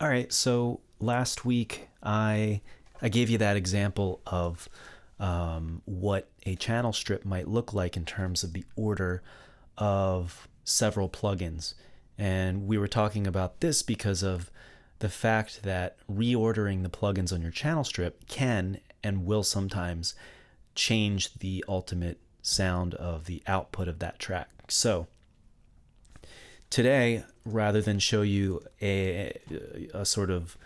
All right, so last week I gave you that example of what a channel strip might look like in terms of the order of several plugins. And we were talking about this because of the fact that reordering the plugins on your channel strip can and will sometimes change the ultimate sound of the output of that track. So today, rather than show you a sort of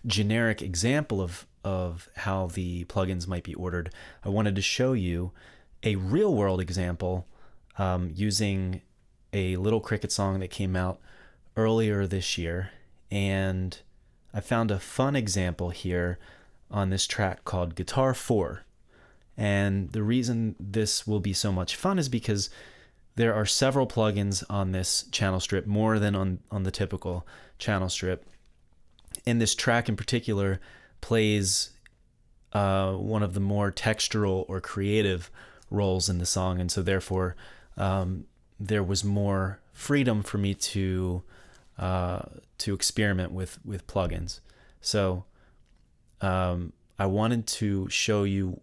generic example of how the plugins might be ordered, I wanted to show you a real world example using a Little Cricket song that came out earlier this year. And I found a fun example here on this track called Guitar 4. And the reason this will be so much fun is because there are several plugins on this channel strip, more than on the typical channel strip. And this track in particular plays one of the more textural or creative roles in the song. And so therefore, there was more freedom for me to experiment with plugins. So I wanted to show you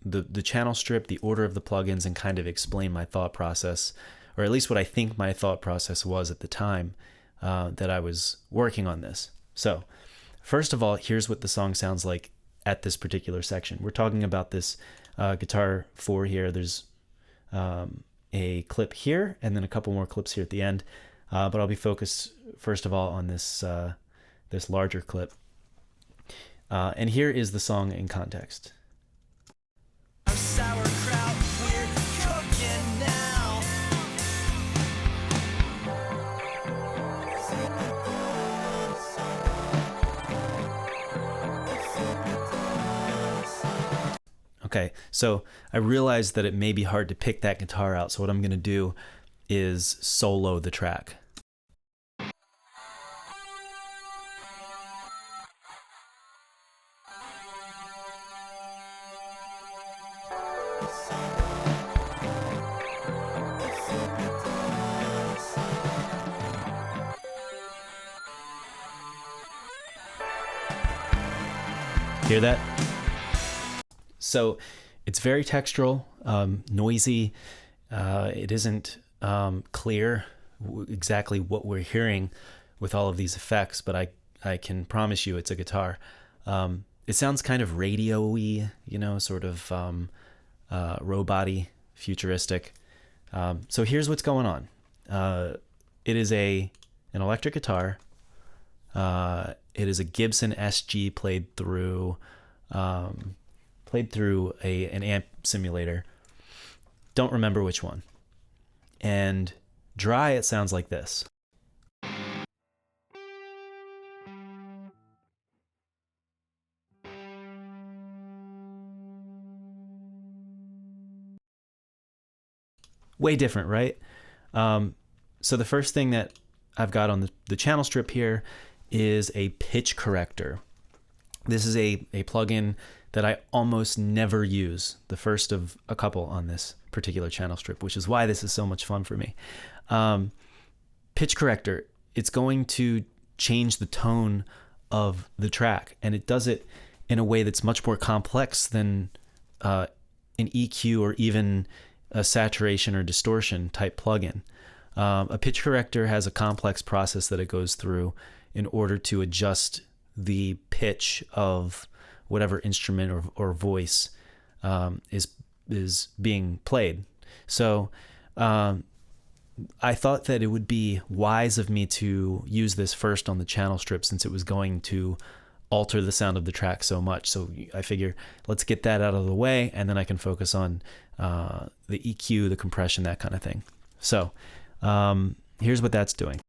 the channel strip, the order of the plugins, and kind of explain my thought process, or at least what I think my thought process was at the time that I was working on this. So first of all, here's what the song sounds like at this particular section. We're talking about this Guitar 4 here. There's a clip here and then a couple more clips here at the end, but I'll be focused first of all on this this larger clip. And here is the song in context. Sauerkraut, we're cooking now. Okay, so I realized that it may be hard to pick that guitar out, so what I'm going to do is solo the track. Hear that? So it's very textural, noisy. It isn't clear exactly what we're hearing with all of these effects, but I can promise you it's a guitar. It sounds kind of radio-y, you know, sort of robot-y, futuristic. So here's what's going on. It is an electric guitar. It is a Gibson SG played through an amp simulator. Don't remember which one. And dry, it sounds like this. Way different, right? So the first thing that I've got on the channel strip here is a pitch corrector. This is a plugin that I almost never use, the first of a couple on this particular channel strip, which is why this is so much fun for me. Pitch corrector, it's going to change the tone of the track, and it does it in a way that's much more complex than an EQ or even a saturation or distortion type plugin. A pitch corrector has a complex process that it goes through in order to adjust the pitch of whatever instrument or voice is being played. So I thought that it would be wise of me to use this first on the channel strip, since it was going to alter the sound of the track so much. So I figure let's get that out of the way, and then I can focus on the EQ, the compression, that kind of thing. So here's what that's doing.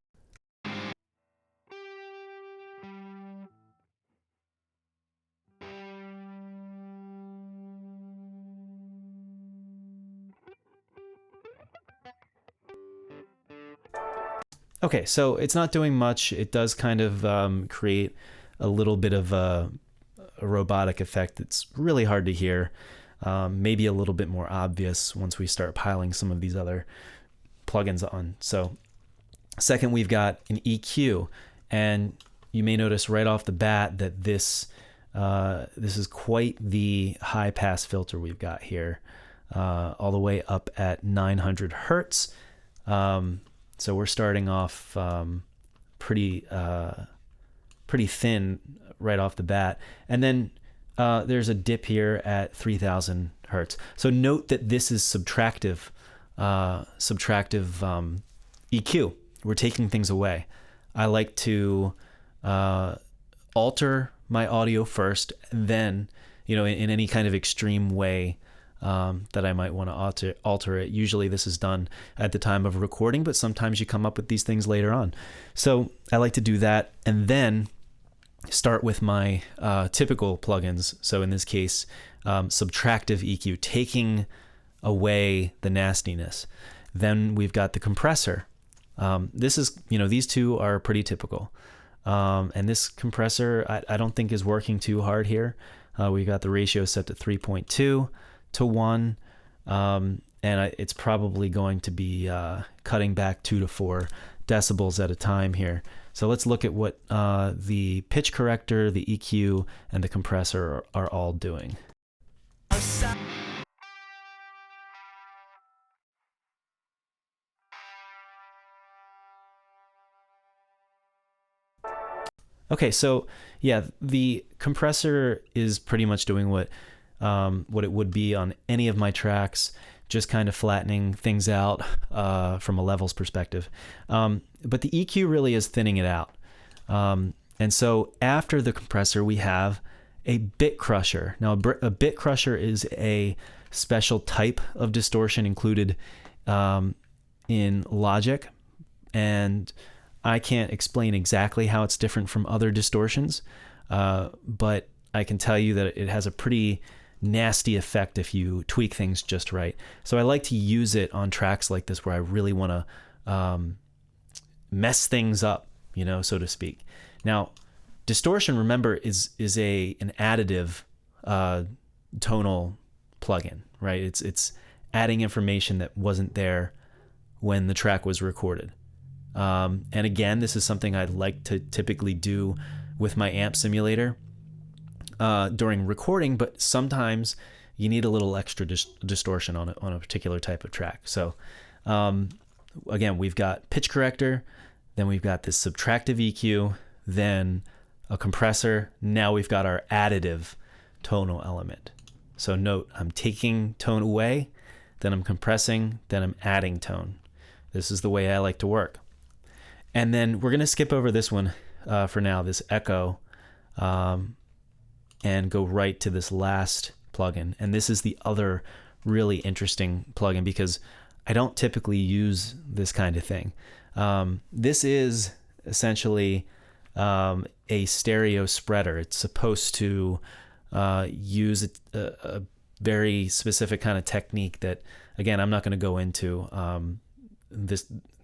Okay, so it's not doing much. It does kind of create a little bit of a robotic effect that's really hard to hear. Maybe a little bit more obvious once we start piling some of these other plugins on. So second, we've got an EQ. And you may notice right off the bat that this is quite the high pass filter we've got here, all the way up at 900 hertz. So we're starting off pretty thin right off the bat. And then there's a dip here at 3000 hertz. So note that this is subtractive EQ. We're taking things away. I like to alter my audio first, then, in any kind of extreme way that I might want to alter it. Usually this is done at the time of recording, but sometimes you come up with these things later on. So I like to do that and then start with my typical plugins. So in this case, subtractive EQ, taking away the nastiness. Then we've got the compressor. This is, these two are pretty typical. And this compressor, I don't think is working too hard here. We got the ratio set to 3.2 to 1. And it's probably going to be cutting back 2 to 4 decibels at a time here. So let's look at what the pitch corrector, the EQ, and the compressor are all doing. Okay, so yeah, the compressor is pretty much doing what it would be on any of my tracks, just kind of flattening things out from a levels perspective. But the EQ really is thinning it out. And so after the compressor, we have a bit crusher. Now, a bit crusher is a special type of distortion included in Logic, and I can't explain exactly how it's different from other distortions, but I can tell you that it has a pretty nasty effect if you tweak things just right. So I like to use it on tracks like this where I really want to mess things up, so to speak. Now, distortion, remember, is an additive tonal plugin, right? It's adding information that wasn't there when the track was recorded. And again, this is something I like to typically do with my amp simulator during recording, but sometimes you need a little extra distortion on a particular type of track. So again, we've got pitch corrector, then we've got this subtractive EQ, then a compressor. Now we've got our additive tonal element. So note, I'm taking tone away, then I'm compressing, then I'm adding tone. This is the way I like to work. And then we're going to skip over this one for now, this echo, and go right to this last plugin. And this is the other really interesting plugin because I don't typically use this kind of thing. This is essentially a stereo spreader. It's supposed to use a very specific kind of technique that, again, I'm not going to go into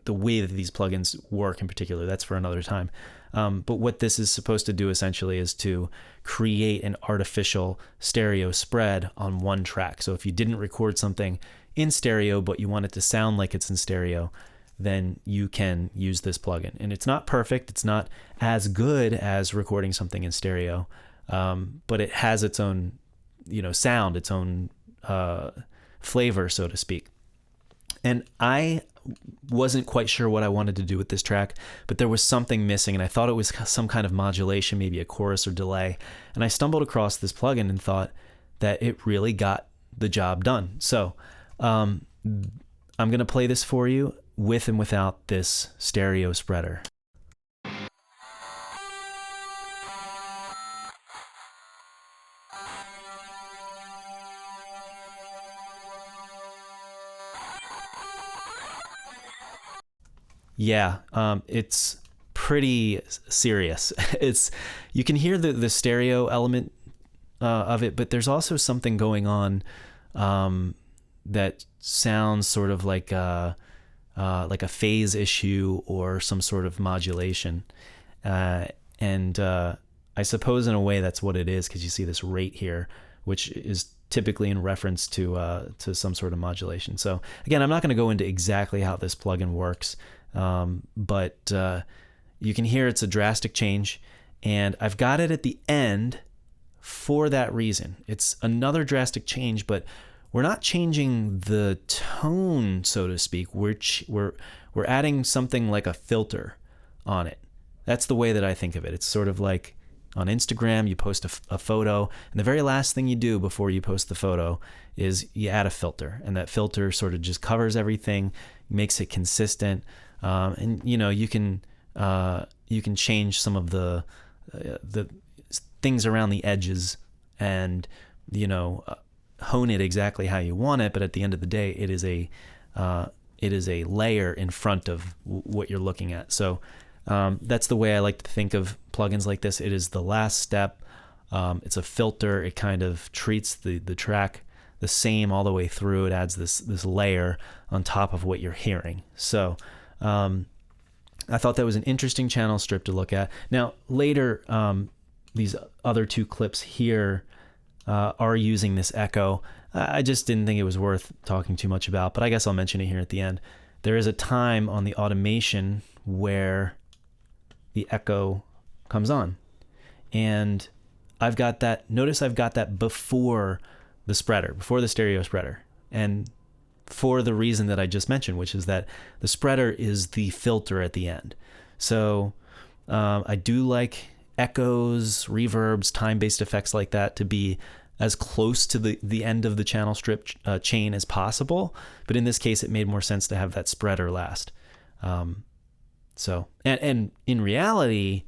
the way that these plugins work in particular. That's for another time. But what this is supposed to do essentially is to create an artificial stereo spread on one track. So if you didn't record something in stereo, but you want it to sound like it's in stereo, then you can use this plugin. And it's not perfect. It's not as good as recording something in stereo, but it has its own, sound, its own flavor, so to speak. And I wasn't quite sure what I wanted to do with this track, but there was something missing, and I thought it was some kind of modulation, maybe a chorus or delay. And I stumbled across this plugin and thought that it really got the job done. So I'm going to play this for you with and without this stereo spreader. Yeah, it's pretty serious. You can hear the stereo element of it, but there's also something going on that sounds sort of like a phase issue or some sort of modulation. And I suppose in a way that's what it is, because you see this rate here, which is typically in reference to some sort of modulation. So again, I'm not going to go into exactly how this plugin works. But you can hear it's a drastic change, and I've got it at the end for that reason. It's another drastic change, but we're not changing the tone, so to speak. We're adding something like a filter on it. That's the way that I think of it. It's sort of like on Instagram, you post a photo, and the very last thing you do before you post the photo is you add a filter, and that filter sort of just covers everything, makes it consistent, and you can change some of the things around the edges, and hone it exactly how you want it. But at the end of the day, it is a layer in front of what you're looking at. So that's the way I like to think of plugins like this. It is the last step. It's a filter. It kind of treats the track the same all the way through. It adds this layer on top of what you're hearing. So I thought that was an interesting channel strip to look at. Now later, these other two clips here are using this echo. I just didn't think it was worth talking too much about, but I guess I'll mention it here at the end. There is a time on the automation where the echo comes on, and I've got that. Notice I've got that before the spreader, before the stereo spreader, and for the reason that I just mentioned, which is that the spreader is the filter at the end. So I do like echoes, reverbs, time-based effects like that to be as close to the end of the channel strip chain as possible. But in this case, it made more sense to have that spreader last. So in reality,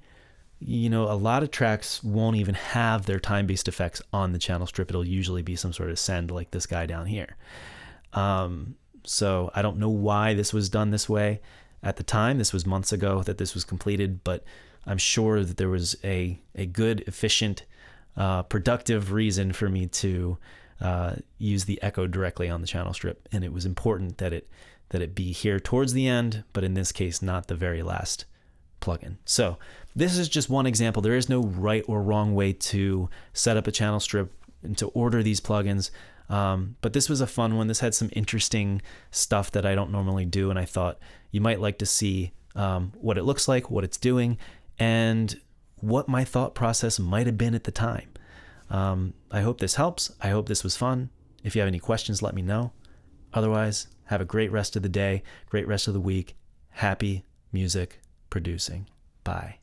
a lot of tracks won't even have their time-based effects on the channel strip. It'll usually be some sort of send like this guy down here. So I don't know why this was done this way at the time. This was months ago that this was completed, but I'm sure that there was a good, efficient, productive reason for me to use the echo directly on the channel strip, and it was important that it be here towards the end, but in this case, not the very last plugin. So this is just one example. There is no right or wrong way to set up a channel strip and to order these plugins, but this was a fun one. This had some interesting stuff that I don't normally do, and I thought you might like to see what it looks like, what it's doing, and what my thought process might have been at the time. I hope this helps. I hope this was fun. If you have any questions, let me know. Otherwise, have a great rest of the day, great rest of the week. Happy music producing. Bye.